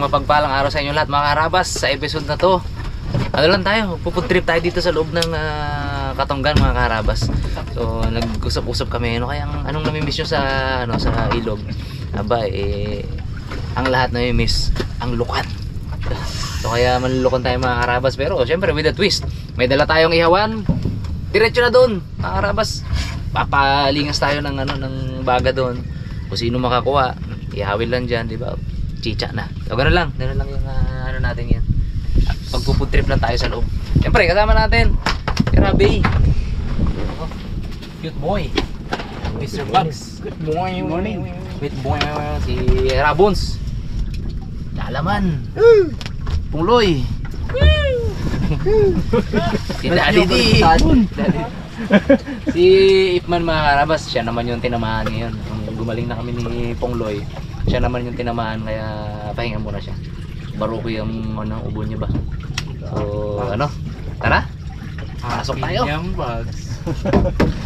mapagpalang araw sa inyo lahat mga karabas. Sa episode na to, ano lang tayo, pupunta trip tayo dito sa loob ng Katonggan mga karabas. So nag-usap-usap kami, ano kaya anong namimiss nyo sa sa ilog? Aba ang lahat namimiss ang lukan. So kaya manlulukan tayo mga karabas, pero syempre with a twist. May dala tayong ihawan. Diretso na doon mga karabas. Papalingas tayo ng ng baga doon. Kung sino makakuha, ihawin lang dyan, di ba? Chicha na. So gano'n lang yung natin yan. Pagpupuntrip lang tayo sa loob. Siyempre kasama natin si Rabi. Oh, cute boy Mr. Bugs. Good morning. Cute boy si Rabons. Dalaman. Pungloy. Si Daddy D. Si Ipman mga karabas, siya naman yung tinamaan ngayon. Kung gumaling na kami ni Pongloy, siya naman yung tinamaan, kaya pahinga muna siya. Baruko yung ubo niya ba. So tara, pasok tayo. Akin Bugs.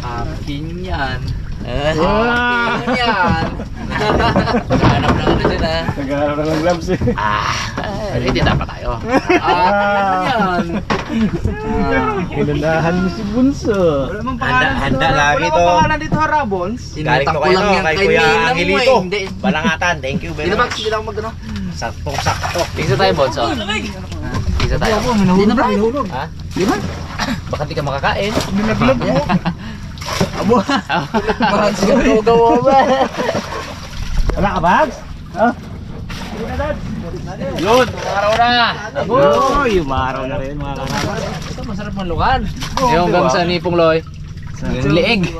Akin yan. Akin yan. Naghanap na dyan Naghanap na ng gloves eh. Ready dapat tayo. Yan. Kinulahan mo si Bunso. Wala mang pangalan Handa lagi to. Wala mang pangalan dito, Harabons. Galing to kayo kay Kuya Angelito. Balangatan, thank you very Dito ba? much. Hindi lang mag-ano. Sakto. Pisa tayo, Bonso. Pisa tayo. Hindi na ba? Hinahulog. Ha? Di ba? Baka di ka makakain. Nilaglag mo. Abo. Gawa ba? Wala ka, Bugs? Yun, araw na. Uy, umaraw na rin mga karabas. Ito masarap malukan. Yung gamsa ni Pungloy. Yung liig.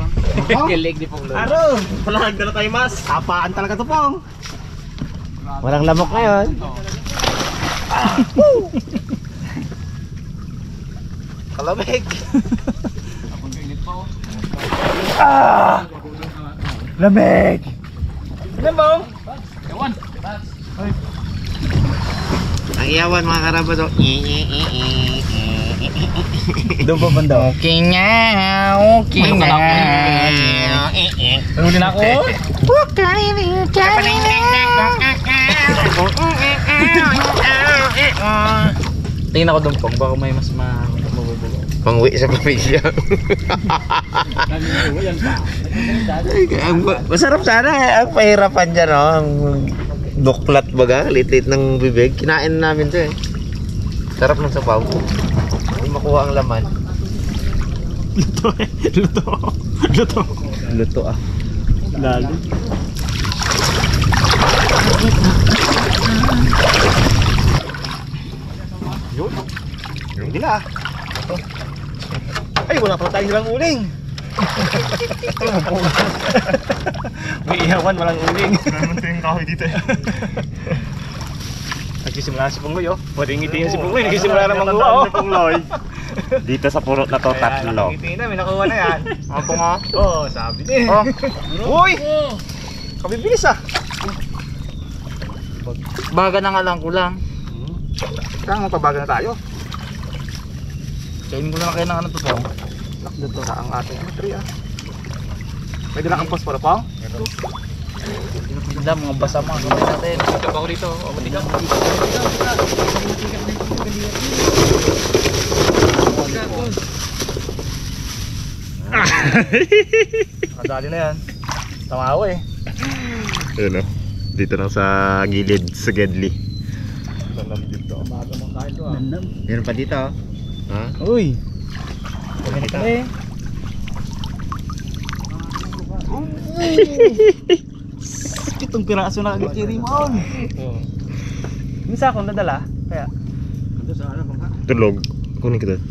Yung liig ni Pungloy. Aro! Palag na tayo mas. Tapaan talaga to pong. Walang lamok ngayon. Kalamig. Lamig! Ano ba? Ewan. Ang iyawan mga karabas. Doon pa banda. Okay na. Ano din ako? Tingin ako doon pong, baka may mas mabubulo. Pangwi sa pamilya. Masarap sana ang pahirapan dyan, no? Ang duklat baga, lit-lit ng bibig. Kinain namin to eh. Sarap ng sabaw. Hindi makuha ang laman. Luto ah. Lalo. Yun. Hindi na. Ay, wala pa tayong nilang uling. May ihawan, walang uling. Naman ito yung kahoy dito eh. Nagsisimula si Pungloy, oh. Pwede ngitiin si Pungloy. Nagsisimula na mangguha, oh. Si Pungloy. Dito sa purot na to, tatlo. Ngitiin na, may nakuha na yan. Ako nga. Oo, sabi din. Oh. Uy! Kabibilis ah. Baga na nga lang kulang. Kaya mapabaga na tayo. Kainin ko lang kayo ng to po. Dito sa ang ating tree ah. May dala kang posporo pa? Ganda, mga basa mga gawin natin. Ito ako dito. O, matikap. Kadali na yan. Tamawa eh. Ayun o. Dito lang sa gilid, sa Gedli. Dalam dito. Baga mong kain to ah. Meron pa dito oh. Ha? Uy! Ganito. Itong piraso na kagitiri mo. Minsan akong nadala. Kaya. Ito sa ano bang ha? Tulog. Kunin kita.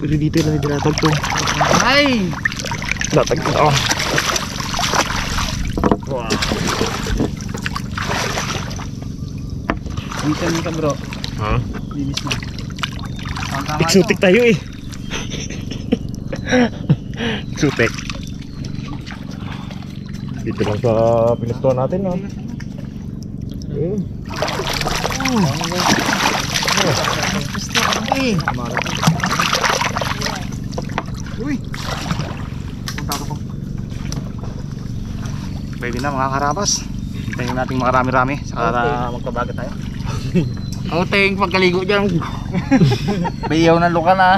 Pero dito lang dinatag to. Ay! Datag to. Oh. Wow. Minsan ka bro. Ha? Linis na. Exotic tayo eh. Exotic. Dito lang sa pinustuhan natin no. Uy! Punta ko. Pwede na mga karabas. Tingnan natin makarami-rami. Saka magkabagat tayo. Outing, pagkaligo dyan. Bayaw na luka na.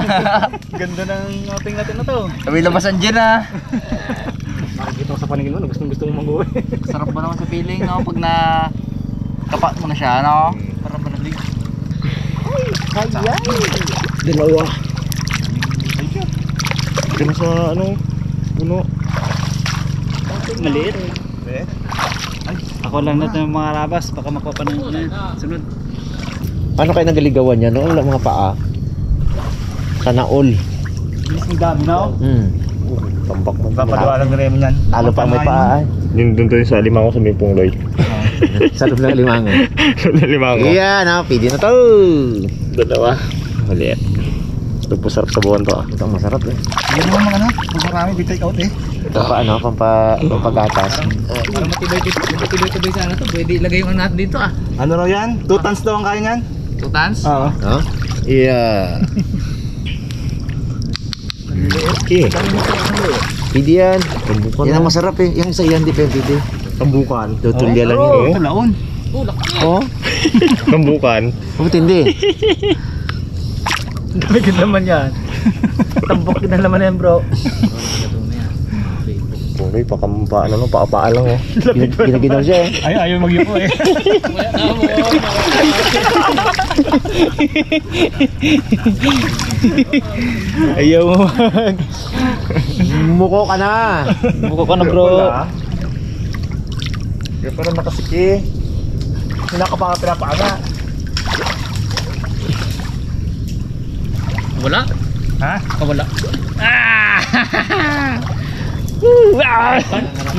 Ganda ng outing natin na to. Kami labasan dyan ah. Nakikita ko sa paningin mo, gusto mong mag-uwi. Sarap ba naman sa feeling no? Pag na kapat mo na siya, no? Parang manalig. Dalawa. Ito na sa ano, puno. Maliit. Eh? Ako lang natin yung mga rabas. Baka mapapanang ko na. Sunod. Paano kayo nagaligawan niya no? Wala mga paa. Sana all. Bilis ng dami na oh. Tambak mo. Papaliwalag ni Remy yan. Talo pa may paa. Doon tayo sa limango sa may pungloy. Sa loob ng limango. Sa limango. Iyan ha, pwede na to. Dalawa. Maliit. Ito po sarap sa buwan to ah. Ito ang masarap eh. Yan naman mga ano, kung marami di take out eh. Ito pa ano, pampagatas. Para matibay-tibay sana to. Pwede ilagay yung natin dito ah. Ano raw yan? 2 tons daw ang kaya niyan? 2 tons? Oo. No? Yeah. Okay. Pwede yan. Yan ang masarap eh. Yung isa yan, di pwede. Tambukan. Tutulya lang yun. Ito laon. Oh, laki. Oh? Tambukan. Bakit hindi? Dami naman yan. Tambok din ang laman yan bro. Pungloy, pakampa, ano, paapaa lang oh. Ginaginaw siya eh. Ayaw magyuko eh. Ayaw mo mag. Muko ka na. Buko ka na bro. Kaya pala nakasiki. Sinakapaka pinapaaga. Wala? Ha? Kawala.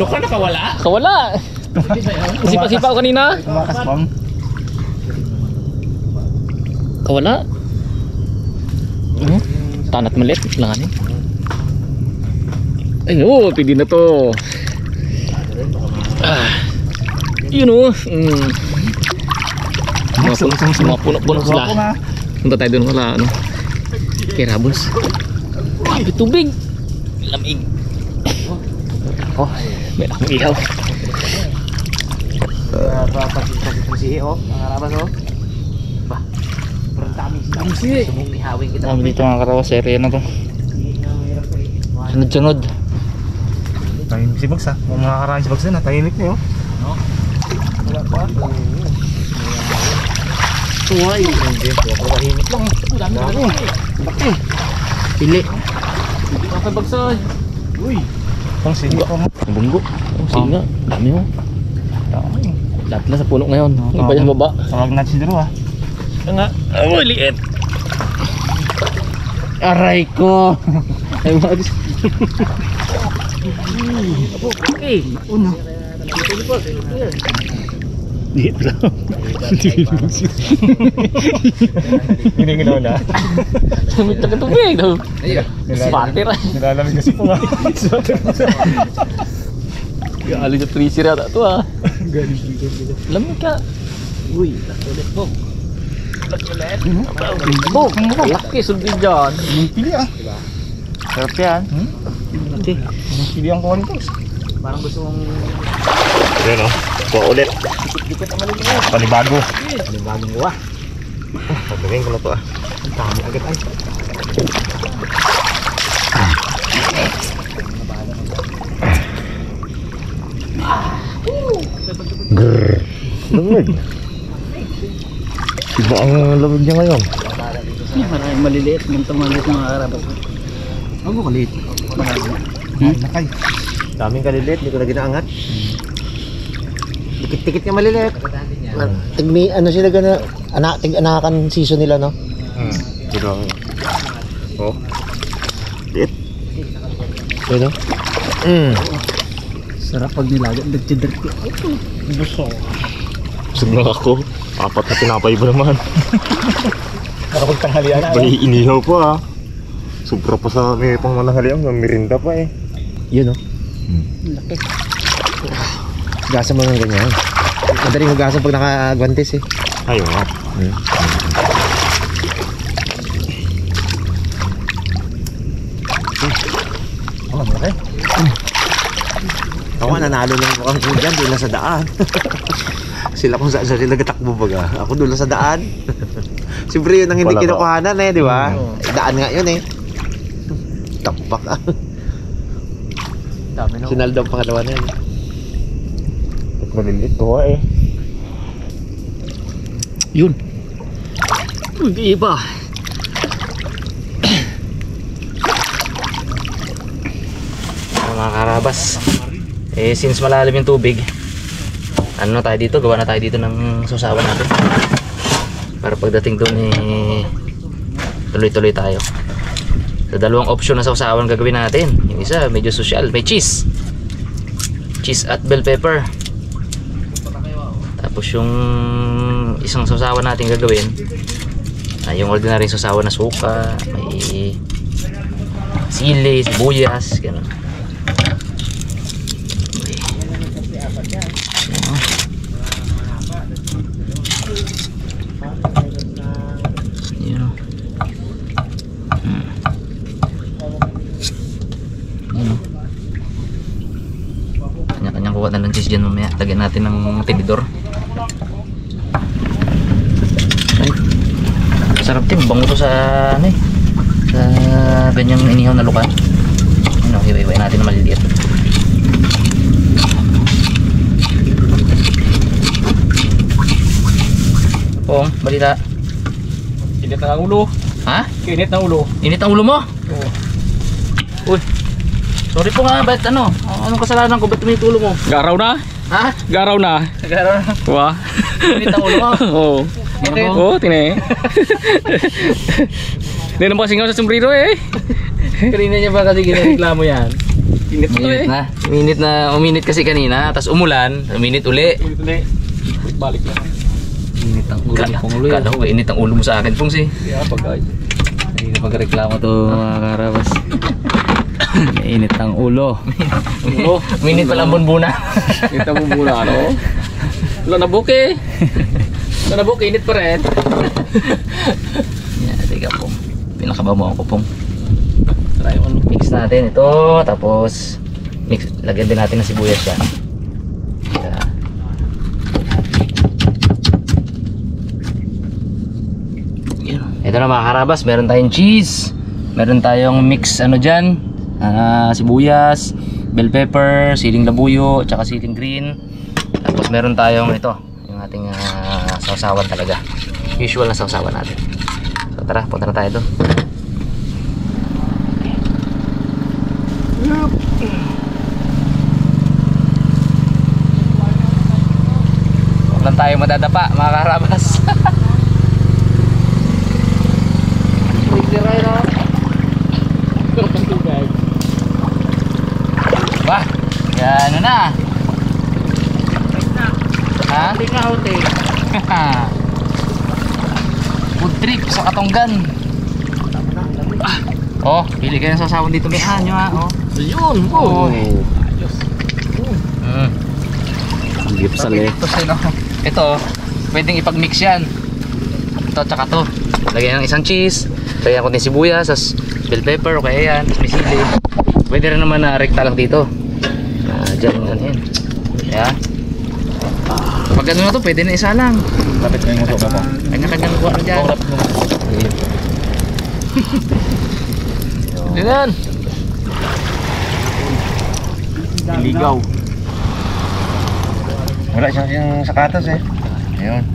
Luka na kawala? Kawala. Sipa-sipa ako kanina. Tumakas pang. Kawala. Tanat maliit lang ano. Ay, oh, pwede na to. Yun oh. Mga puno-puno sila. Punta tayo doon wala ano. Kay Rabons. Ay, tubig. Lamig. Oh, may akong ihaw. Sihi oh. Mga rabas oh. Ba. Pero dami sihi. Sumong ihawin kita. Dami dito mga karawas. Area na to. Sunod-sunod. Tahimik si Bugs ha. Kung makakaraan si Bugs na, tahimik na yun. Wala pa. Tuway. Hindi. Tahimik lang. Dami. Laki. Pili. Ang bagsay. Uy. Pang sige pa mo. Ang bunggo. Ang singa. Dami mo. Lahat na sa puno ngayon. Iba yung baba. Tawag natin si Dero ha. Nga. Oh, liit. Aray ko. Ay, mga okay. Uno. Liit lang. Giniginaw na. Samit na katubig. Spatter. Nilalamig kasi po nga. Galing sa freezer yata ito ah. Lamig ka. Uy, ulit po. Bog, laki sundin dyan. Yung pili ah. Sarap yan. Okay. Yung pili ang kuha nito. Parang gusto mong Ayan o. Kuha ulit. Panibago. Panibagong buwa. Pagawin ko na to ah. Ang dami agad ay. Grrrr. Lamig. Iba ang lamig niya ngayon. maraming maliliit. Gantong maliliit mga karabas. Ano kalit? Nakay. Daming kalilit, hindi ko na ginaangat. Dikit-dikit nga maliliit. Tigmi, ano sila gana, tig-anakan season nila, no? Dito. Oh. Liit. Pwede? Sarap pag nilagat. Nagtidirty. Busog na ako. Apat na tinapay ba naman? Nakapagtanghalian na. May inihaw pa ah. Sobra pa sa may pang mananghalian. May merinda pa eh. Yun, no? Laki. Hugasan mo ng ganyan. Madaling hugasan pag naka-guantes, eh. Ayaw nga. Oh, malaki. Ako nanalo lang mukhang ko dyan, doon lang sa daan. Sila kung saan sila nagatakbo baga. Ako doon lang sa daan. Siyempre yun ang hindi Wala ba? kinukuhanan eh, di ba? Daan nga yun eh. Tapak ah. Dami no. Sinaldo ang pangalawa na yun. Ba't maliliit ko eh. Yun. Hindi pa. Mga karabas, since malalim yung tubig, ano na tayo dito, gawa na tayo dito ng sausawan natin para pagdating doon tuloy-tuloy tayo. So dalawang option na sausawan gagawin natin. Yung isa medyo social, may cheese at bell pepper. Tapos yung isang sausawan natin gagawin yung ordinary sausawan na suka, may sili, sibuyas, gano'n. Kanya-kanyang kuha na ng cheese dyan mamaya. Lagyan natin ng tinidor. Ay, sarap din. Bango to sa ano eh, sa ganyang inihaw na lukan. Ano, hiwa-hiwain natin na maliliit. Oh, balita. Init na ang ulo. Ha? Init na ulo. Init ang ulo mo? Oo. Uy. Sorry po nga, ba't ano? Anong kasalanan ko? Ba't tumitulo mo? Garaw na. Ha? Garaw na. Nagkaroon na. Wah. Init ang ulo mo? Oo. Init. Oo, tine. Hindi naman kasi nga sa sombrero eh. Kanina niya ba kasi ginareklamo yan? Init na eh. Uminit kasi kanina, tapos umulan, uminit uli. Init ulit. Balik na. Init ang ulo ni Pong Ulo yan. Kala ko init ang ulo mo sa akin, Pong si. Kaya pag Hindi na pagreklamo to mga karabas. Init ang ulo. Uminit pala ang bunbuna. kita mo muna ano. Wala na buke. Wala na buke, init pa rin. Yan, teka Pong. Pinakabaw ako Pong. Try on. Mix natin ito, tapos lagyan din natin ng sibuyas yan. Ito na mga karabas, meron tayong cheese, meron tayong mix ano dyan, sibuyas, bell pepper, siling labuyo, tsaka siling green. Tapos meron tayong ito, yung ating sausawan talaga, usual na sausawan natin. So tara, punta na tayo doon. Huwag lang tayo madadapa mga karabas. Wah, yan na. Ha? Hindi nga hotel. Food trip sa Katonggan. Oh, pili kayo sa sasawan dito may anyo ha. Oh. Ayun. Oh. Gip sa le. Ito, pwedeng ipag-mix yan. Ito tsaka to. Lagyan ng isang cheese, lagyan ko ng sibuyas, as bell pepper, o kaya yan, may sili. Pwede rin naman na rekta lang dito. Diyan yan. Kaya, pag ano na to, pwede na isa lang. Lapit mo yung muso mo. Kanya-kanyang kuha na dyan. Diyan. Ligaw. Wala siyang sakatas eh. Ayun.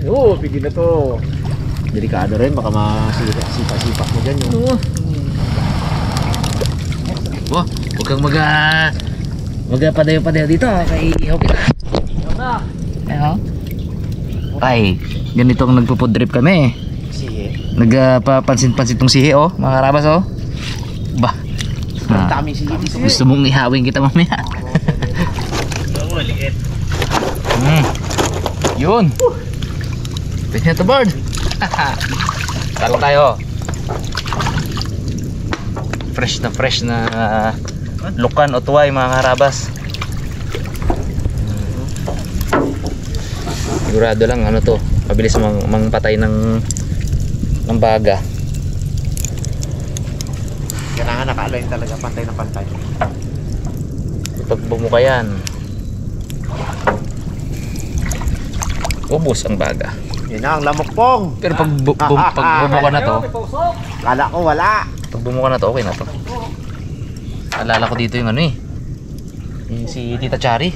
Oo, pigi na to. Delikado rin, baka masipa-sipa mo dyan yung... Wah, huwag kang magpadayo-padayo dito kay ihaw kita. Ayun. Ay, ganito ang nagpo-food trip kami. Sihe. Nagpapansin-pansin tong sihi oh, mga karabas oh. Bah. Ang dami sihe. Gusto mong ihawin kita mamaya. Yun. Pwede na to bird. Talong tayo. Fresh na lukan o tuway mga karabas. Sigurado lang ano to, mabilis mangpatay ng baga. Kailangan naka-align talaga, pantay na pantay. Pag bumuka yan, ubos ang baga. Yun na ang lamok pong. Pero pag bumuka na to, Kala ko wala. pag bumuka na to, okay na to. Alala ko dito yung ano eh, yung si Tita Chari,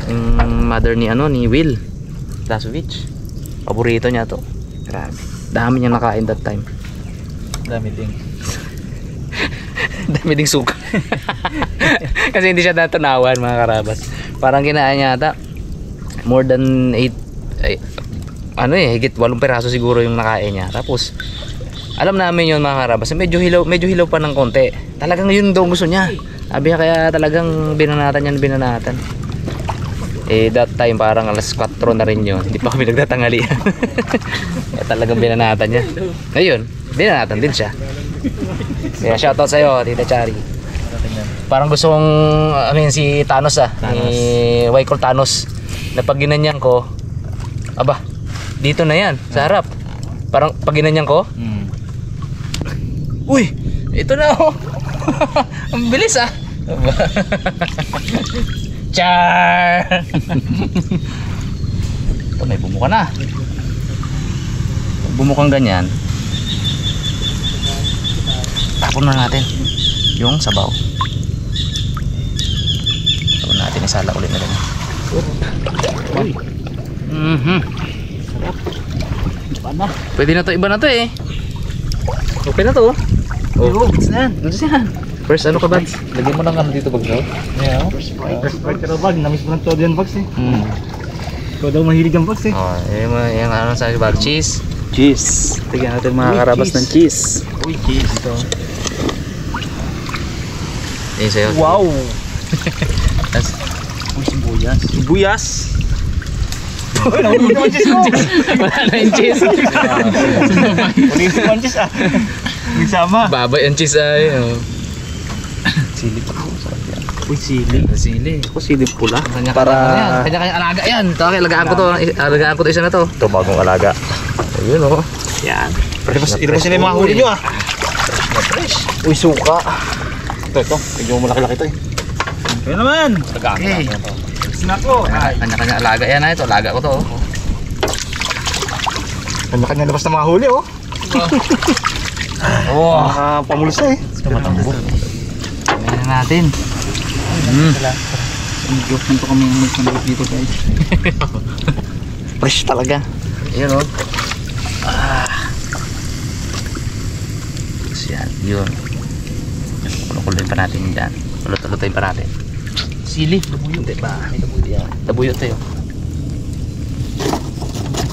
yung mother ni ano, ni Will Lasovich. Paborito niya to. Grabe. Dami niya nakain that time. Dami din. Dami ding suka. Kasi hindi siya natunawan, mga karabas. Parang kinain niya ata more than 8 ano eh, higit 8 peraso siguro yung nakain niya. Tapos alam namin yun, mga karabas, medyo hilaw pa ng konti. Talagang yun daw gusto niya. Sabi niya, kaya talagang binanatan. Eh that time parang alas 4 na rin yun. Hindi pa kami nagtatanghali. Kaya talagang binanatan niya. Ngayon, binanatan din siya. Kaya shoutout sa'yo, Tita Chari. Parang gusto kong si Thanos ni Wycol Thanos, na pag ginanyan ko, aba, dito na yan, sa harap. Parang pag ginanyan ko, uy, ito na oh. Ang bilis Char! Ito, may bumuka na. Pag bumukang ganyan, tapon na natin yung sabaw. Tapon natin, isala ulit na rin. Pwede na to, iba na to eh. Okay na to. Oh, saan? First ano ka, Bads? Lagyan mo ng ano dito, Bags, no? Yeah. First bag pero bag, namiss mo ng todo yan Bags eh. Ikaw daw mahilig ang Bags eh. Oh, yung ano sa bag, cheese. Cheese. Tignan natin mga karabas ng cheese. Uy, cheese ito. Yung sa'yo. Wow! Tas, Uy, sibuyas. Sibuyas. Uy, nakunin mo yung cheese mo. wala na yung cheese. Kunin mo yung cheese Nagsama. Babay ang cheese ay. Sili pa po. Uy, sili. Sili. Ako sili pula. Kanya-kanya alaga yan. Ito, alagaan ko to. Alagaan ko to isa na to. Ito bagong alaga. Ayun oh. Yan. Ito pa sila yung mga huli nyo Uy, suka. Ito. Medyo malaki-laki ito eh. Kaya naman. Okay. Snack ko. Kanya-kanya alaga yan ito. Alaga ko to. Kanya-kanya labas na mga huli oh. Oh. Pamulsa eh. Matambok. Tingnan natin. Medyo kanto kami yung magsanggit dito guys. Fresh talaga. Ayun oh. Yan. Yun. Kulukuloyin pa natin yan dyan. Kulot-lutoyin pa natin. Sili. Labuyo. Hindi ba? May labuyo yan. Labuyo tayo.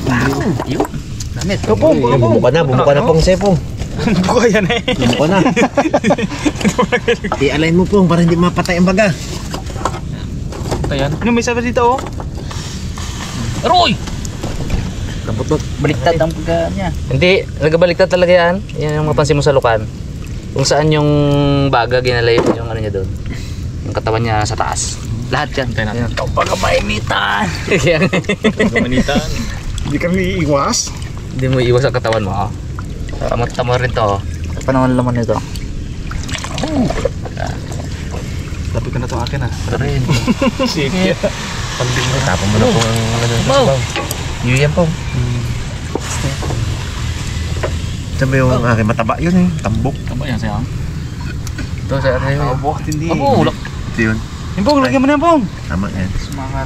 Wow. Yun. Damit. Bumuka na pong sepong. Buka yan eh. Bumuka na. I-align mo pong para hindi mapatay ang baga. Ito yan. Ano may sabi dito oh? Roy! Baliktad ang pagka niya. Hindi. Nagabaliktad talaga yan. Yan yung mapansin mo sa lukan. Kung saan yung baga ginalayo yung ano niya doon. Yung katawan niya sa taas. Lahat yan. Yan. Ikaw baga mainitan. Gumanitan. Hindi kami iiwas. Hindi mo iwas ang katawan mo. Oh. Tamo rin to. Oh. Panahon laman nito. Lapit ka na ito akin ah. Rin. Sige. Tapon mo na pong ang ano sa sabaw. Yun yan pong. Sabi yung aking mataba yun eh. Tambok. Tama yan sa'yo. Ito sa ano yun. Abo, hindi. Abo, ulak. Ito yun. Yung pong, lagyan mo na yung pong. Tama yan.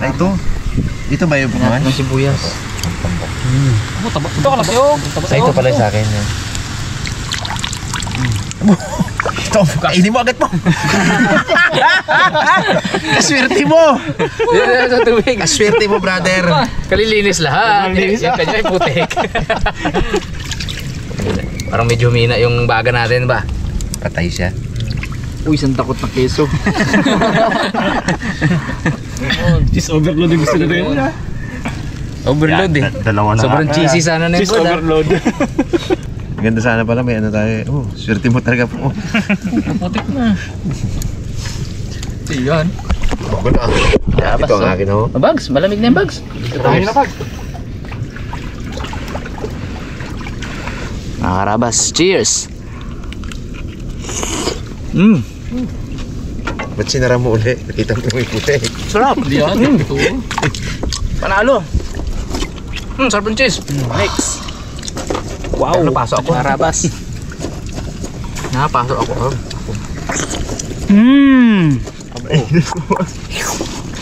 Ay ito. Ito ba yung bungan? Ng sibuyas. Abo, taba. Ito ka lang sa'yo. Sa ito pala sa akin yan. Ito, kainin mo agad mo. Kaswerte mo. Yan sa tubig. Kaswerte mo, brother. Kalilinis lahat. Yung kanya ay putik. Parang medyo humina yung baga natin ba? Patay siya. Uy, isang takot na keso. Cheese overload yung gusto na rin mo na. Overload eh. Dalawa na. Sobrang cheesy sana na Cheese yung overload. Ganda sana pala may ano tayo. Swerte mo talaga po. putik na. Yan. Bago na. Ito ang akin oh. Bags, malamig na yung bags. Tayo na pag. Mga karabas, cheers! Ba't sinara mo uli? Nakita mo may puti. Sarap. Hindi yan. Ito. Panalo. Sarap ng cheese. Next. Wow. Napasok ako. Karabas. Napasok ako.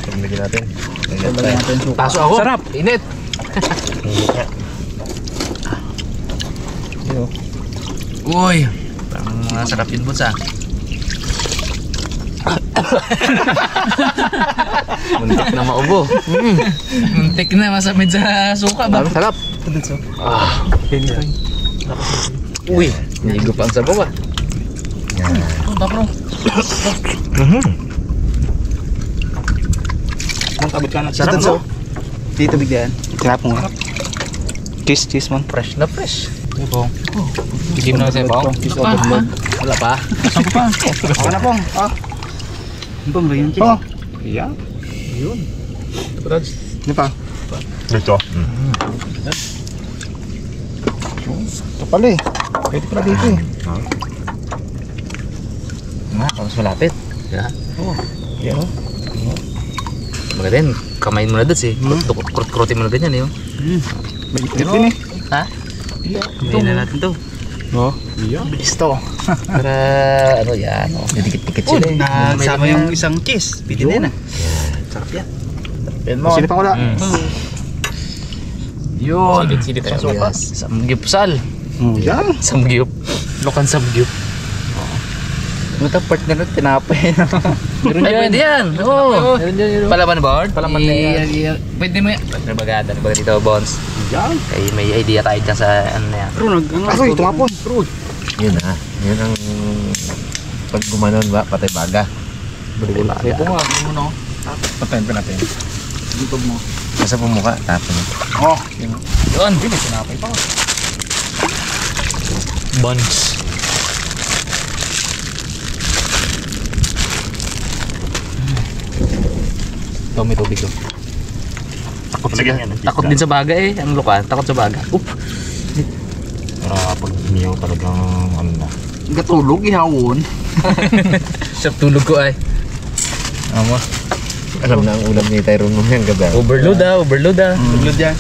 Pagligyan natin. Lagyan natin yung suka. Pasok ako. Sarap. Init. Uy. Parang sarap yun, Buds, ah. Muntik na maubo. Muntik na masamid sa suka ba? Sarap. Uy, niligo pa ang sabaw, ah. Oh, bro. Abot ka na. Sarap, no? Dito bigyan. Sarap mo. Cheese man. Fresh na fresh. Ito. Tigim na sa bawang. Cheese overload. Wala pa. Saan ko pa? Ako na pong. Ano pong lagyan cheese? Yeah. Ano pa? Dito. Ito pala eh. Pwede pala dito eh. Mas malapit. Yeah. Yan o. Maganda yan. Kamain mo na doon, eh. Krut-krutin mo na ganyan, eh. Balikit din eh. Ha? Hindi na natin to. Oo. Bilis to. Para, ano yan, oh. Didikit-dikit sila, eh. Nagsama yung isang cheese. Pwede na yan ah. Sarap yan. Sino pang wala? Yun. Silit tayo. Samgyupsal. Yan. Samgyup. Lokan samgyup. Ano ito? Partner na tinapay. Meron yan. Pwede yan. Oo. Palaman board? Palaman na yan. Pwede mo yan. Nabagada. Nabaga dito, Bones. Yan. Kaya may idea tayo dyan sa ano na yan. Pero Aroy, tumapon. Yun na. Yun ang pag gumanon ba, patay baga. Wala. Ito nga. Ano mo no? Patayin pa natin. Dito mo. Basta pumuka, tapon. Oh. Yun. Hindi, may tinapay pa. Buns. Ito, may tubig ko. Takot din sa baga, eh. Ang luka, takot sa baga. Oop. Para pag umiyaw talagang ano na. Gatulog, ihawon. Sarap tulog ko, ay. Amo. Alam na ang ulam ni Tyrone mamayang gabi. Overload, ah. Overload, ah. Overload yan.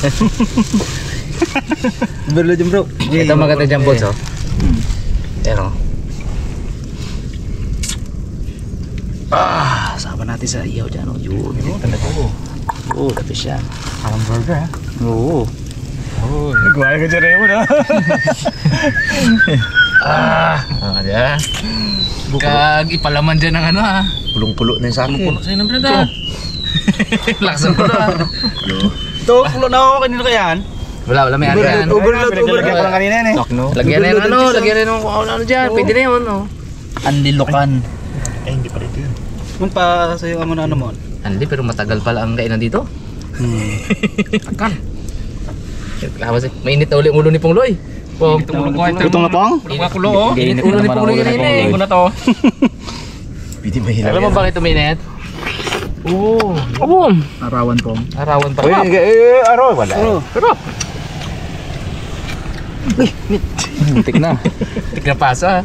Overload yan bro. Ito maganda dyan, Bones, oh. Ayan, oh. Sama natin sa iyaw dyan, oh. Yun. Oo, tapos yan. Hamburger ha? Oo. Nagwala ka dyan mo na. Ayan. Kag ipalaman dyan ng ano, ha. Pulong-pulo na yung sako. Puno sa'yo ng brad, ha. Laksan ko na. Ito, kulo na ako kanina kaya yan. Wala may ano yan. Overload ko lang kanina yan eh. Lagyan na yung ano, lagyan na yung ano dyan. Pwede na yun, oh. Anlilokan. Ay, hindi pa rin yun. Mun pa sa'yo mo na ano mo? Hindi, pero matagal pala ang kainan dito. Tagal. Mainit na uli ang ulo ni Pongloy. Itong na pong? Init ulo, oh. Init ulo ni Pongloy kanina, eh. na to. Pwede mahilaw Alam mo bakit uminit? Oo. Arawan pong. Arawan pa. Aro, wala. Pero. Tik na. Tik na pasa.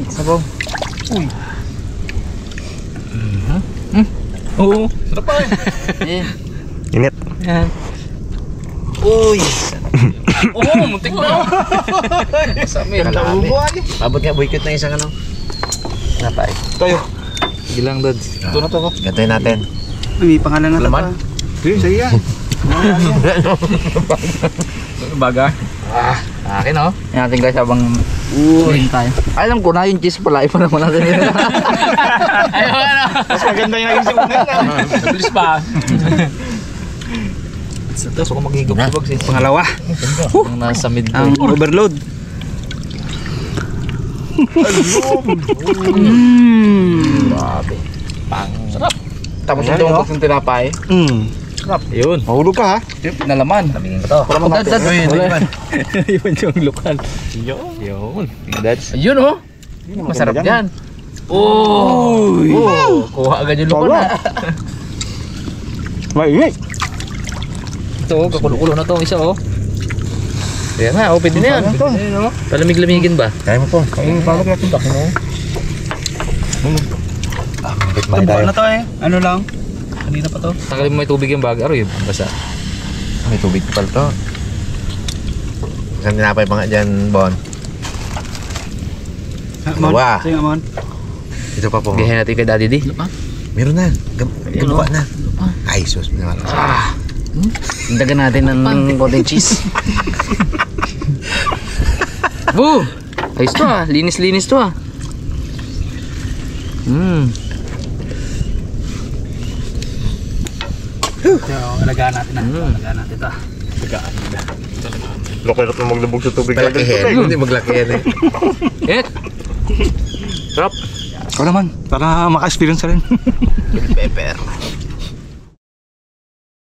Sabaw. Uy. Oo. Sarap pa eh. Init. Yan. Uy. Oo, muntik na. Masami. Kalami. Abot nga, boycott na isang ano. Napay. Tayo. Sige lang, Dads. Ito na to ko. Gantayin natin. May pangalan na Laman? Sige, sige yan. Baga. Akin, oh. Yan natin guys habang uy tayo. Alam ko na yung cheese pala. Ipa naman natin. Ayaw, ano. Mas maganda yung naging sumunod na. Nabilis pa. Ito, so kung magigabag siya. Pangalawa. Ang nasa mid ko. Ang overload. Grabe. Sarap. Tapos yung tungkol ng tinapay. Ayun. Mahulog ka ha. Nalaman. Lamingin ko to. Para Dads. Yun yung lukan. Yun. Dads. Ayun, oh. Masarap yan. Oh. Kuha agad yung lukan, ha. Mainit. Ito, kakulo-kulo na to isa, oh. Kaya nga, oh, pwede na yan. Palamig-lamigin ba? Kaya mo po. Ay, pamag natin ba? Kapitbahay tayo. Ano to eh? Ano lang? Kanina pa to. Tagalin mo may tubig yung bag. Aroy, basa. May tubig pala to. Isang tinapay pa nga dyan, Bon. Mon, Dalawa. sige Mon. Ito pa po. Gayahin natin kay Daddy D. Meron na. Gamuka na. Lupa. Ay, sus. Dagan natin ng konting cheese. Boo! Ayos to ah. Linis-linis to ah. So, alagaan natin na. Alagaan natin ito. Lukay na maglubog sa tubig. Malakihin. Hindi maglakihin eh. Eh! Sarap. Ikaw naman, para maka-experience rin. Pepper.